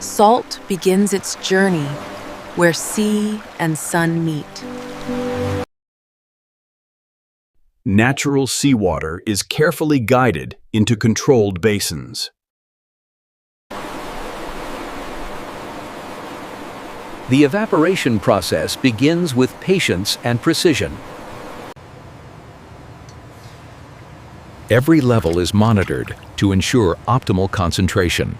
Salt begins its journey where sea and sun meet. Natural seawater is carefully guided into controlled basins. The evaporation process begins with patience and precision. Every level is monitored to ensure optimal concentration.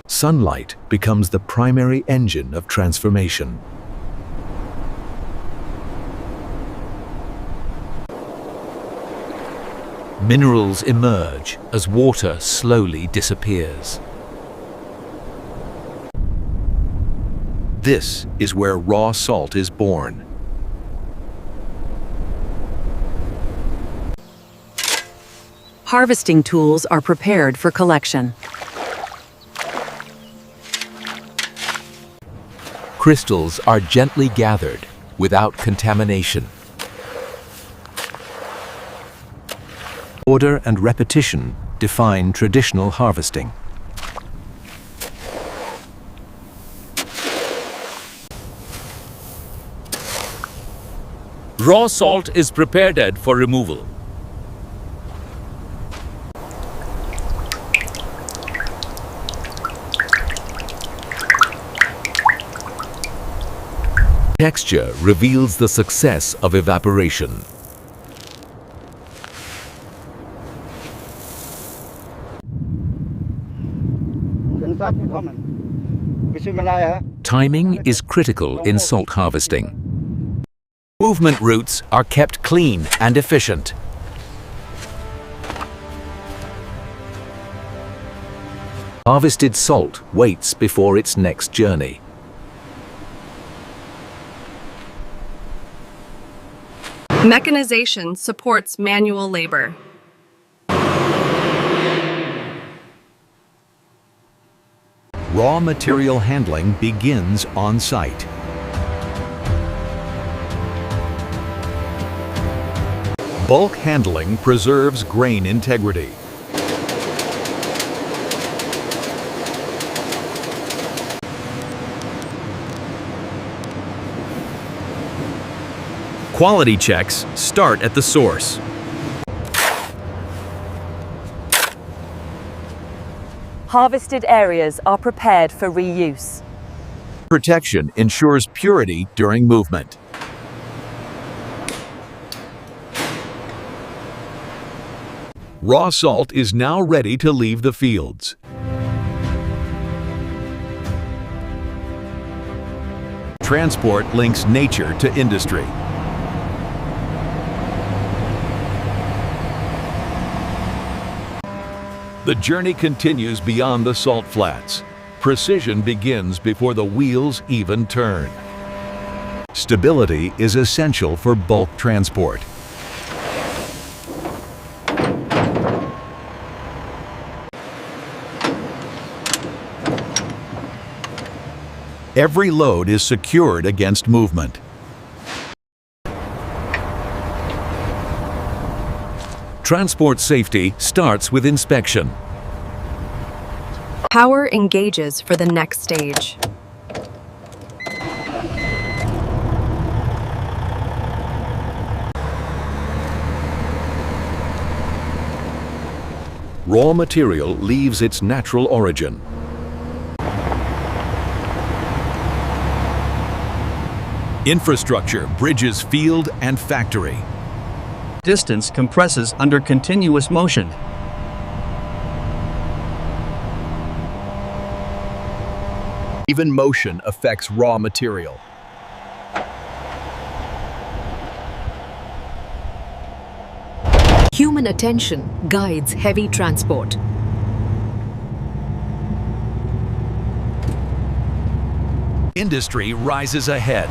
Sunlight becomes the primary engine of transformation. Minerals emerge as water slowly disappears. This is where raw salt is born. Harvesting tools are prepared for collection. Crystals are gently gathered without contamination. Order and repetition define traditional harvesting. Raw salt is prepared for removal. Texture reveals the success of evaporation. Timing is critical in salt harvesting. Movement routes are kept clean and efficient. Harvested salt waits before its next journey. Mechanization supports manual labor. Raw material handling begins on site. Bulk handling preserves grain integrity. Quality checks start at the source. Harvested areas are prepared for reuse. Protection ensures purity during movement. Raw salt is now ready to leave the fields. Transport links nature to industry. The journey continues beyond the salt flats. Precision begins before the wheels even turn. Stability is essential for bulk transport. Every load is secured against movement. Transport safety starts with inspection. Power engages for the next stage. Raw material leaves its natural origin. Infrastructure bridges field and factory. Distance compresses under continuous motion. Even motion affects raw material. Human attention guides heavy transport. Industry rises ahead.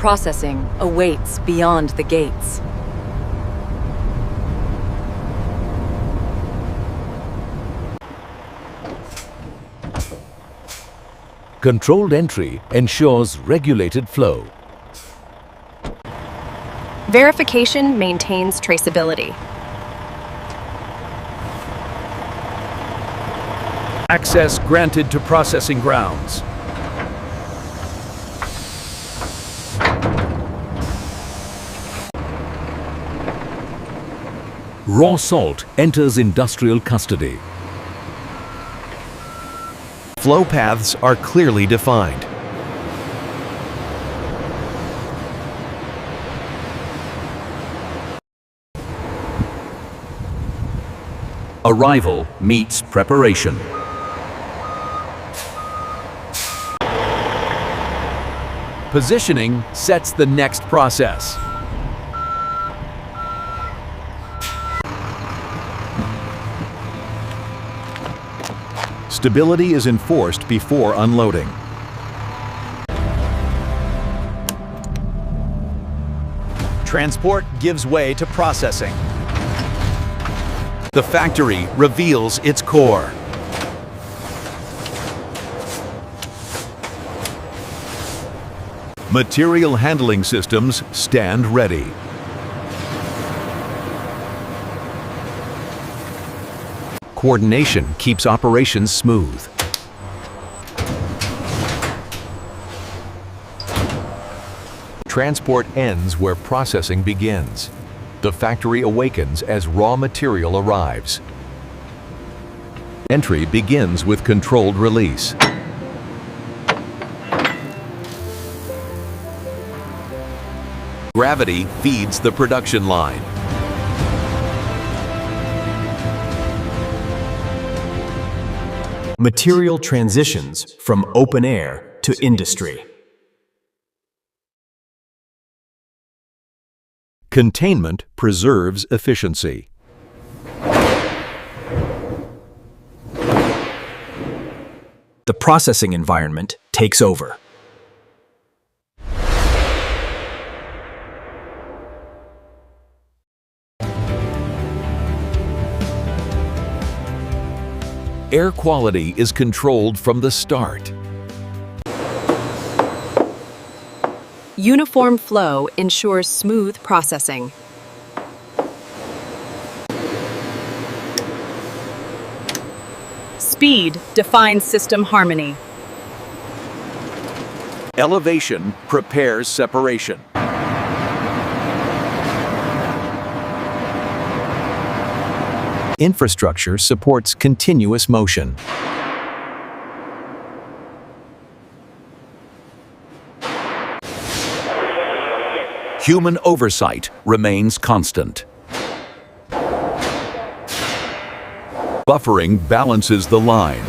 Processing awaits beyond the gates. Controlled entry ensures regulated flow. Verification maintains traceability. Access granted to processing grounds. Raw salt enters industrial custody. Flow paths are clearly defined. Arrival meets preparation. Positioning sets the next process. Stability is enforced before unloading. Transport gives way to processing. The factory reveals its core. Material handling systems stand ready. Coordination keeps operations smooth. Transport ends where processing begins. The factory awakens as raw material arrives. Entry begins with controlled release. Gravity feeds the production line. Material transitions from open air to industry. Containment preserves efficiency. The processing environment takes over. Air quality is controlled from the start. Uniform flow ensures smooth processing. Speed defines system harmony. Elevation prepares separation. Infrastructure supports continuous motion. Human oversight remains constant. Buffering balances the line.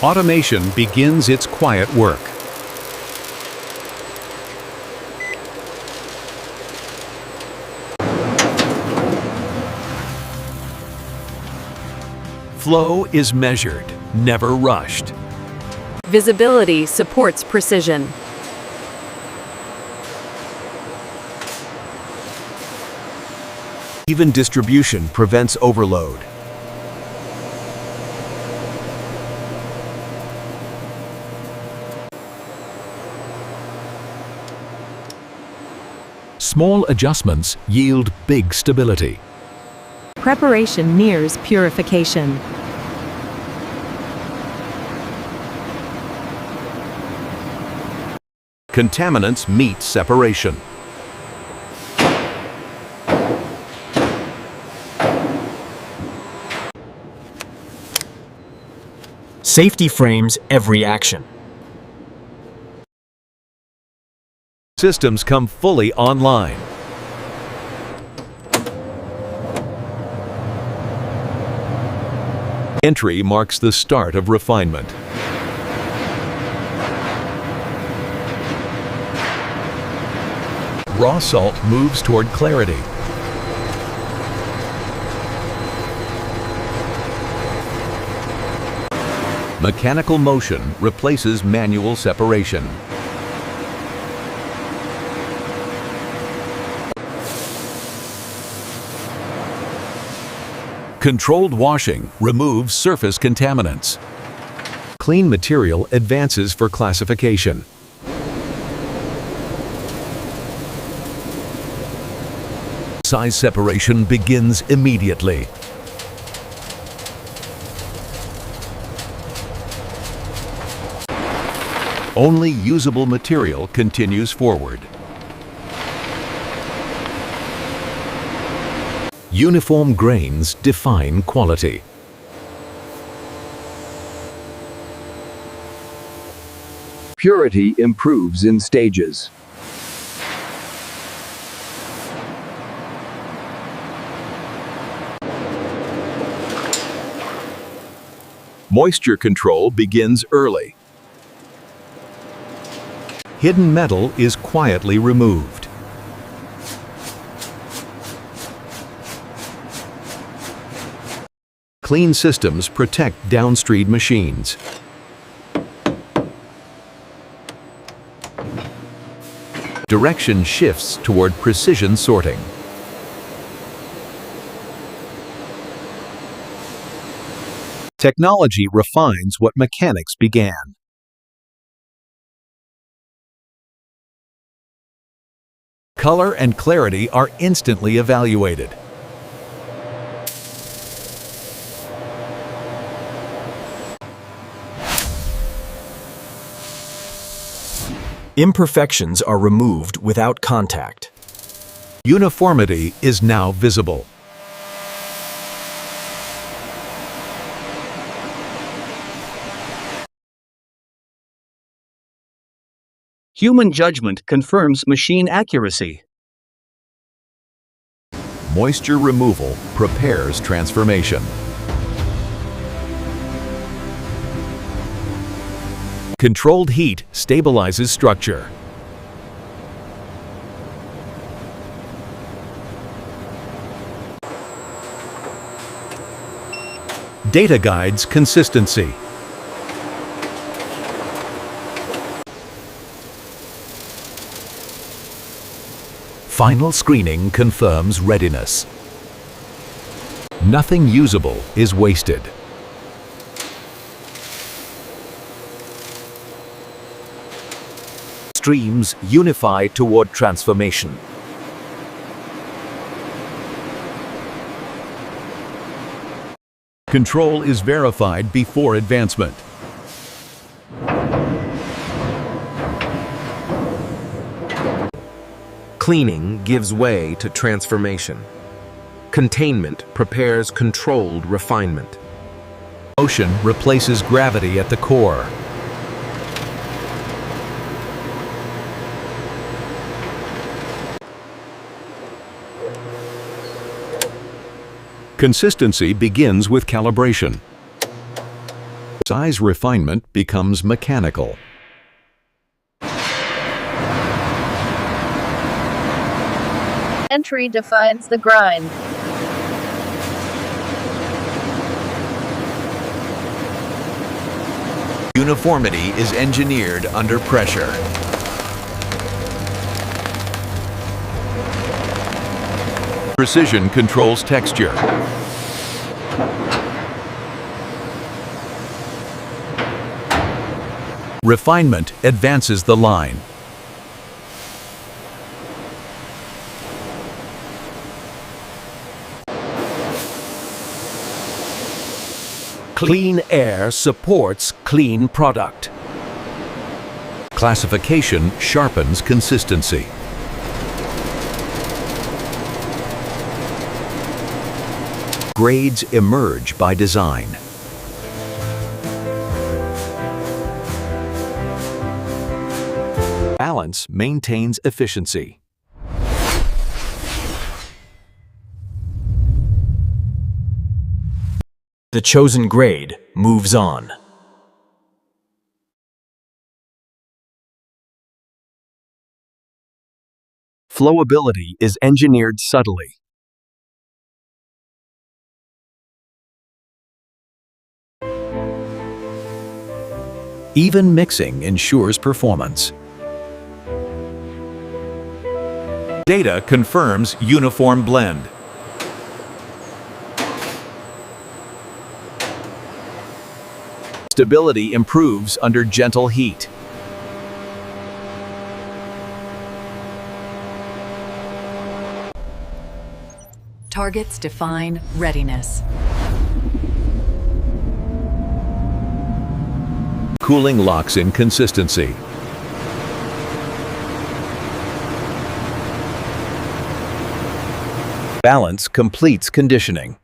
Automation begins its quiet work. Flow is measured, never rushed. Visibility supports precision. Even distribution prevents overload. Small adjustments yield big stability. Preparation nears purification. Contaminants meet separation. Safety frames every action. Systems come fully online. Entry marks the start of refinement. Raw salt moves toward clarity. Mechanical motion replaces manual separation. Controlled washing removes surface contaminants. Clean material advances for classification. Size separation begins immediately. Only usable material continues forward. Uniform grains define quality. Purity improves in stages. Moisture control begins early. Hidden metal is quietly removed. Clean systems protect downstream machines. Direction shifts toward precision sorting. Technology refines what mechanics began. Color and clarity are instantly evaluated. Imperfections are removed without contact. Uniformity is now visible. Human judgment confirms machine accuracy. Moisture removal prepares transformation. Controlled heat stabilizes structure. Data guides consistency. Final screening confirms readiness. Nothing usable is wasted. Streams unify toward transformation. Control is verified before advancement. Cleaning gives way to transformation. Containment prepares controlled refinement. Motion replaces gravity at the core. Consistency begins with calibration. Size refinement becomes mechanical. Entry defines the grind. Uniformity is engineered under pressure. Precision controls texture. Refinement advances the line. Clean air supports clean product. Classification sharpens consistency. Grades emerge by design. Balance maintains efficiency. The chosen grade moves on. Flowability is engineered subtly. Even mixing ensures performance. Data confirms uniform blend. Stability improves under gentle heat. Targets define readiness. Cooling locks in consistency. Balance completes conditioning.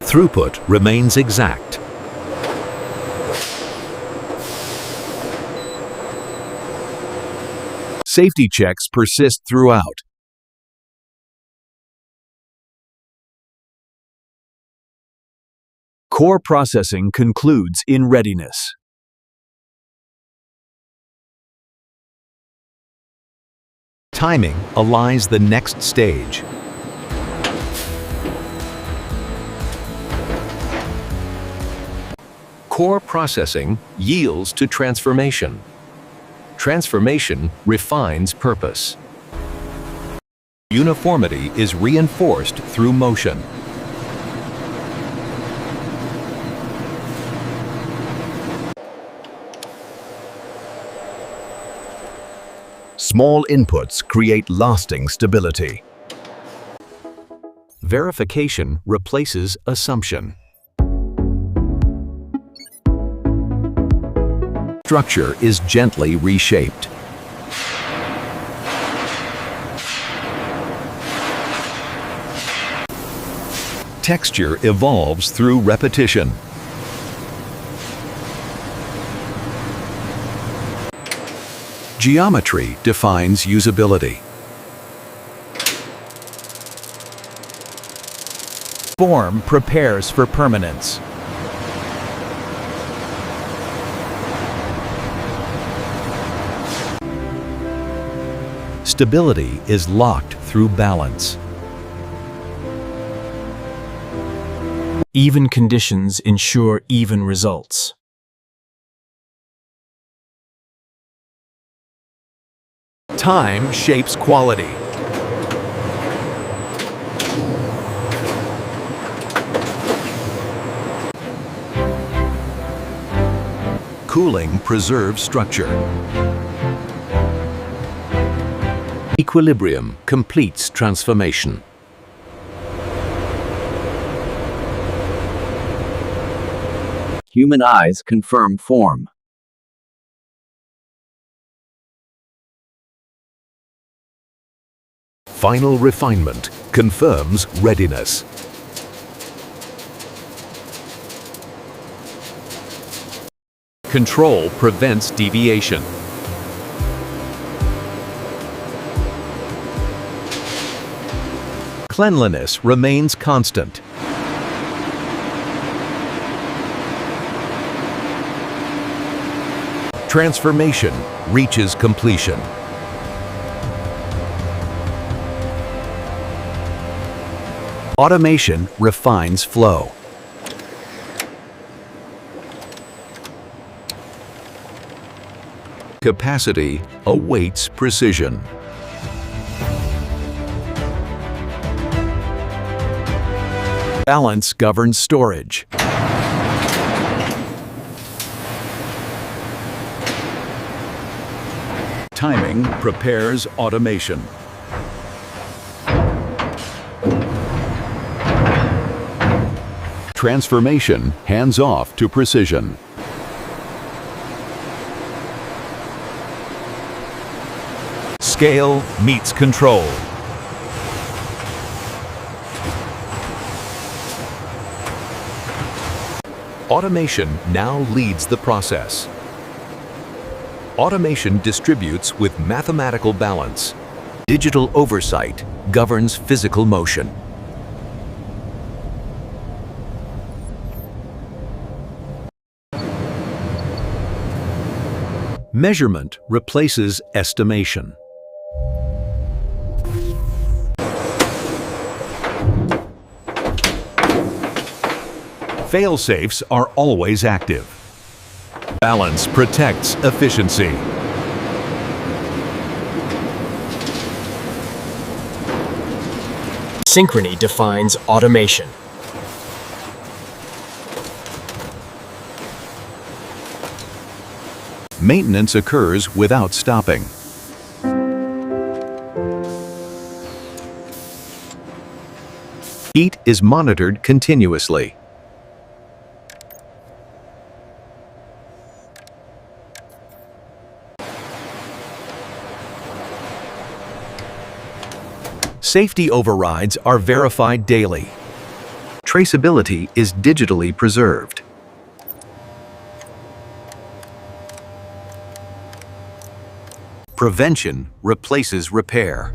Throughput remains exact. Safety checks persist throughout. Core processing concludes in readiness. Timing aligns the next stage. Core processing yields to transformation. Transformation refines purpose. Uniformity is reinforced through motion. Small inputs create lasting stability. Verification replaces assumption. Structure is gently reshaped. Texture evolves through repetition. Geometry defines usability. Form prepares for permanence. Stability is locked through balance. Even conditions ensure even results. Time shapes quality. Cooling preserves structure. Equilibrium completes transformation. Human eyes confirm form. Final refinement confirms readiness. Control prevents deviation. Cleanliness remains constant. Transformation reaches completion. Automation refines flow. Capacity awaits precision. Balance governs storage. Timing prepares automation. Transformation hands off to precision. Scale meets control. Automation now leads the process. Automation distributes with mathematical balance. Digital oversight governs physical motion. Measurement replaces estimation. Fail-safes are always active. Balance protects efficiency. Synchrony defines automation. Maintenance occurs without stopping. Heat is monitored continuously. Safety overrides are verified daily. Traceability is digitally preserved. Prevention replaces repair.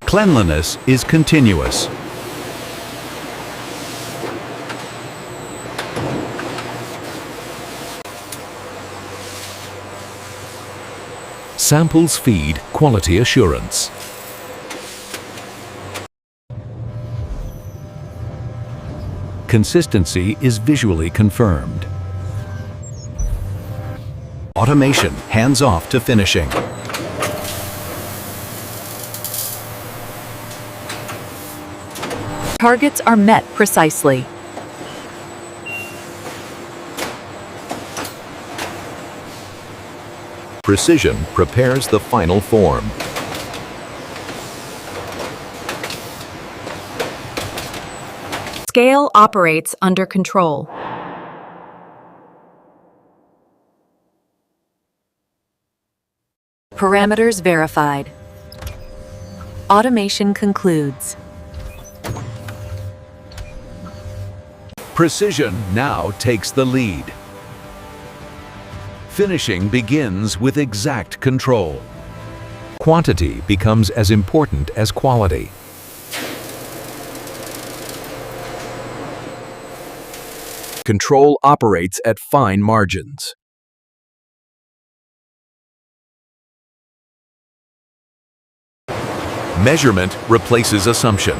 Cleanliness is continuous. Samples feed quality assurance. Consistency is visually confirmed. Automation hands off to finishing. Targets are met precisely. Precision prepares the final form. Scale operates under control. Parameters verified. Automation concludes. Precision now takes the lead. Finishing begins with exact control. Quantity becomes as important as quality. Control operates at fine margins. Measurement replaces assumption.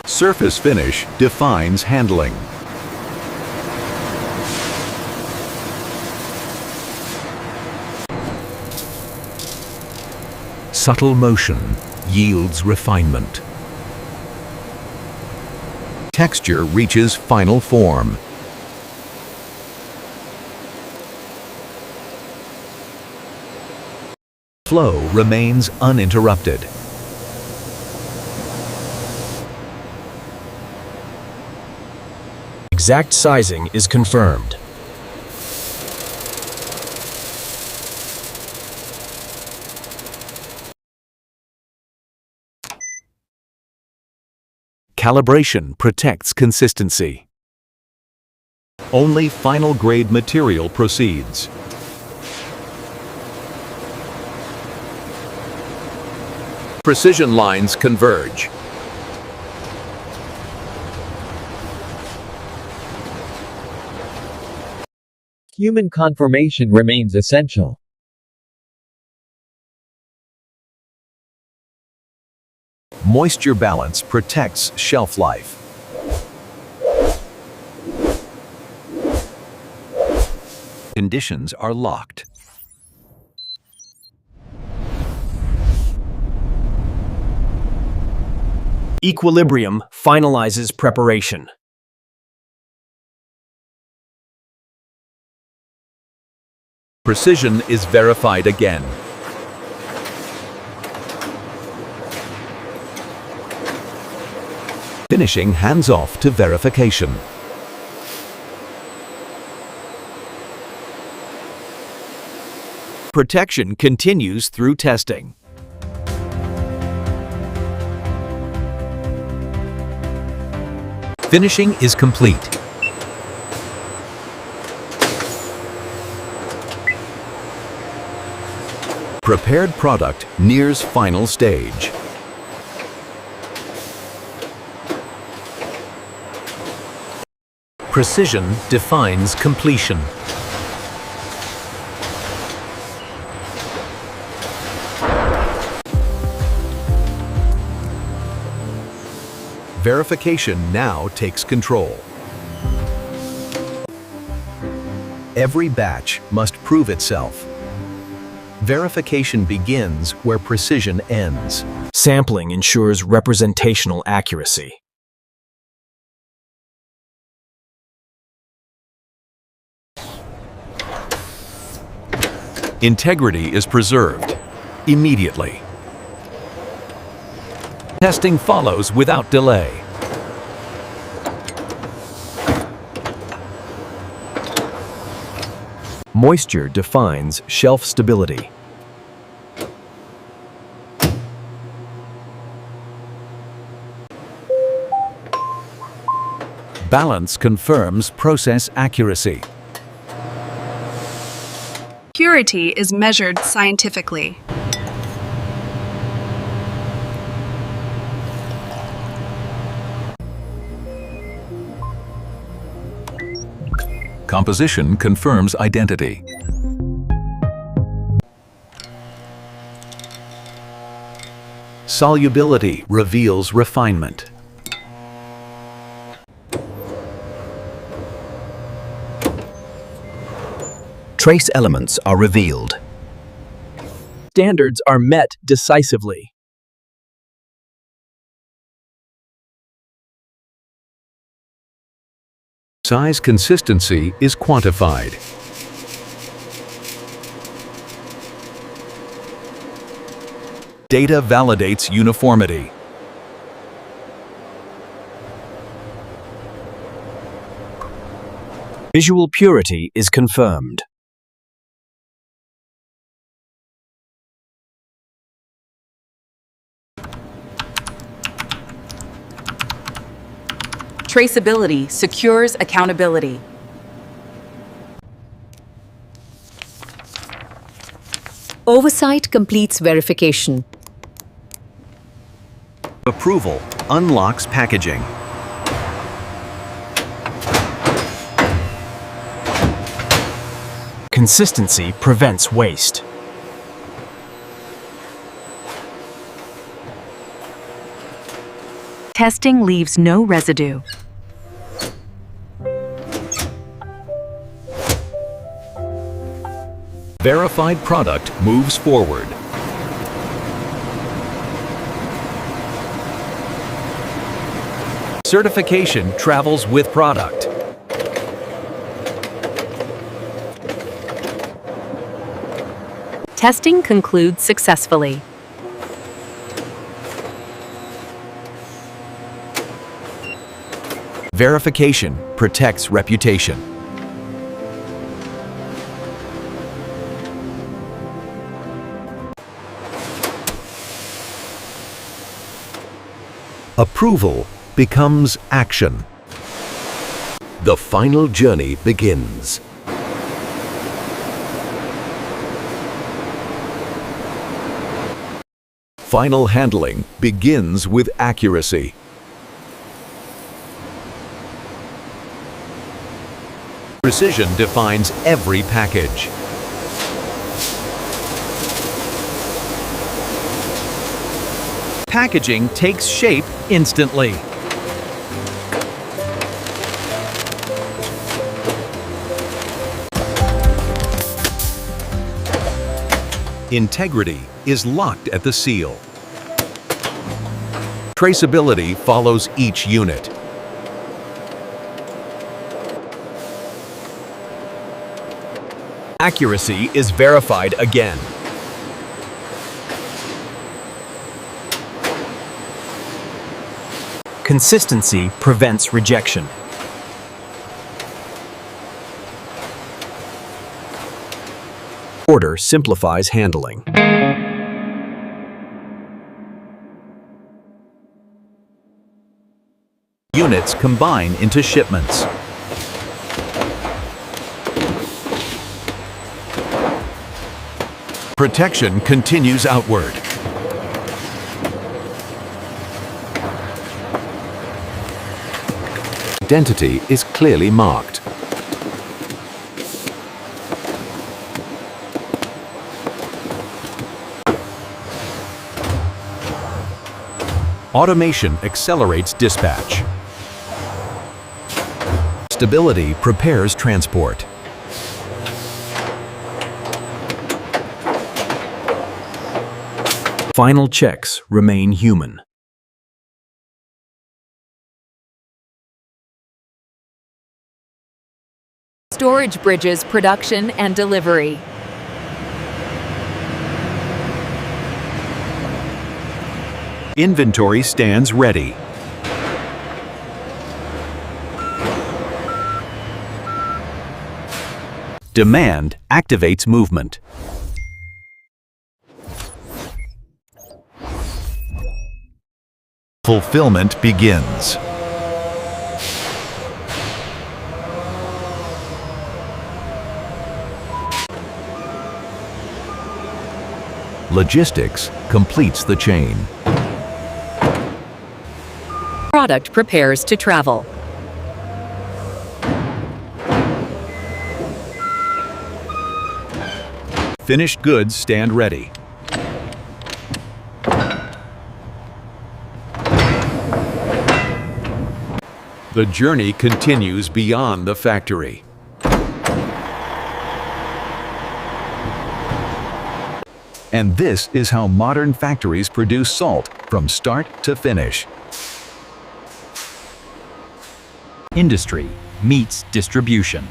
Surface finish defines handling. Subtle motion yields refinement. Texture reaches final form. Flow remains uninterrupted. Exact sizing is confirmed. Calibration protects consistency. Only final grade material proceeds. Precision lines converge. Human confirmation remains essential. Moisture balance protects shelf life. Conditions are locked. Equilibrium finalizes preparation. Precision is verified again. Finishing hands off to verification. Protection continues through testing. Finishing is complete. Prepared product nears final stage. Precision defines completion. Verification now takes control. Every batch must prove itself. Verification begins where precision ends. Sampling ensures representational accuracy. Integrity is preserved immediately. Testing follows without delay. Moisture defines shelf stability. Balance confirms process accuracy. Purity is measured scientifically. Composition confirms identity. Solubility reveals refinement. Trace elements are revealed. Standards are met decisively. Size consistency is quantified. Data validates uniformity. Visual purity is confirmed. Traceability secures accountability. Oversight completes verification. Approval unlocks packaging. Consistency prevents waste. Testing leaves no residue. Verified product moves forward. Certification travels with product. Testing concludes successfully. Verification protects reputation. Approval becomes action. The final journey begins. Final handling begins with accuracy. Precision defines every package. Packaging takes shape instantly. Integrity is locked at the seal. Traceability follows each unit. Accuracy is verified again. Consistency prevents rejection. Order simplifies handling. Units combine into shipments. Protection continues outward. Identity is clearly marked. Automation accelerates dispatch. Stability prepares transport. Final checks remain human. Storage bridges production and delivery. Inventory stands ready. Demand activates movement. Fulfillment begins. Logistics completes the chain. Product prepares to travel. Finished goods stand ready. The journey continues beyond the factory. And this is how modern factories produce salt from start to finish. Industry meets distribution.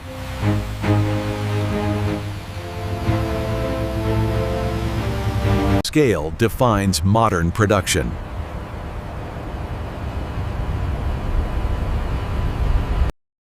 Scale defines modern production.